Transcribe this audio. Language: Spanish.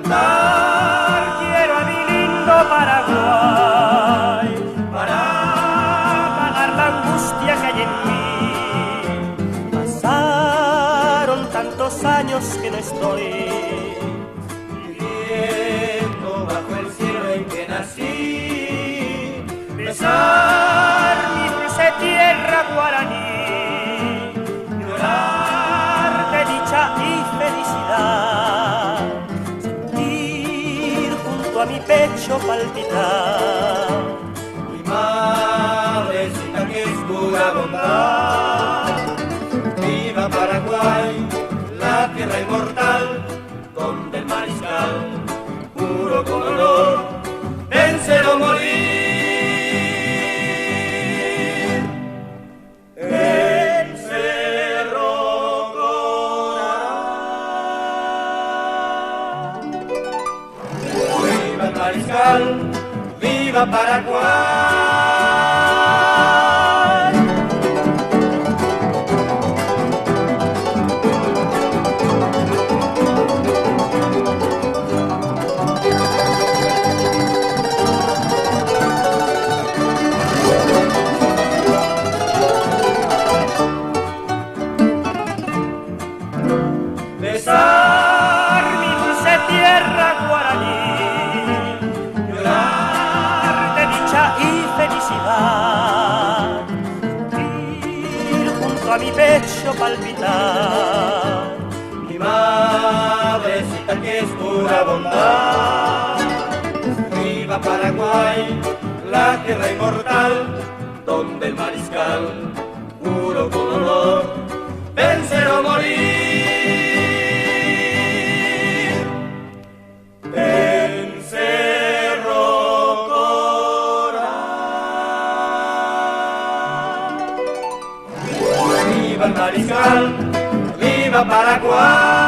cantar quiero a mi lindo Paraguay para pagar la angustia que hay en mí. Pasaron tantos años que no estoy viviendo bajo el cielo en que nací. Besar mi dulce tierra guaraní, llorar de dicha y felicidad, sentir junto a mi pecho palpitar mi madrecita que es pura bondad. Viva Paraguay, la tierra inmortal, donde el mariscal, puro con honor, vencer o morir. ¡Viva Paraguay! Besar mi dulce tierra guaraní, y felicidad, ir junto a mi pecho palpitar mi madrecita que es pura bondad. Viva Paraguay, la tierra inmortal, donde el mariscal, puro con honor, vencer o morir. Viva el mariscal, viva Paraguay.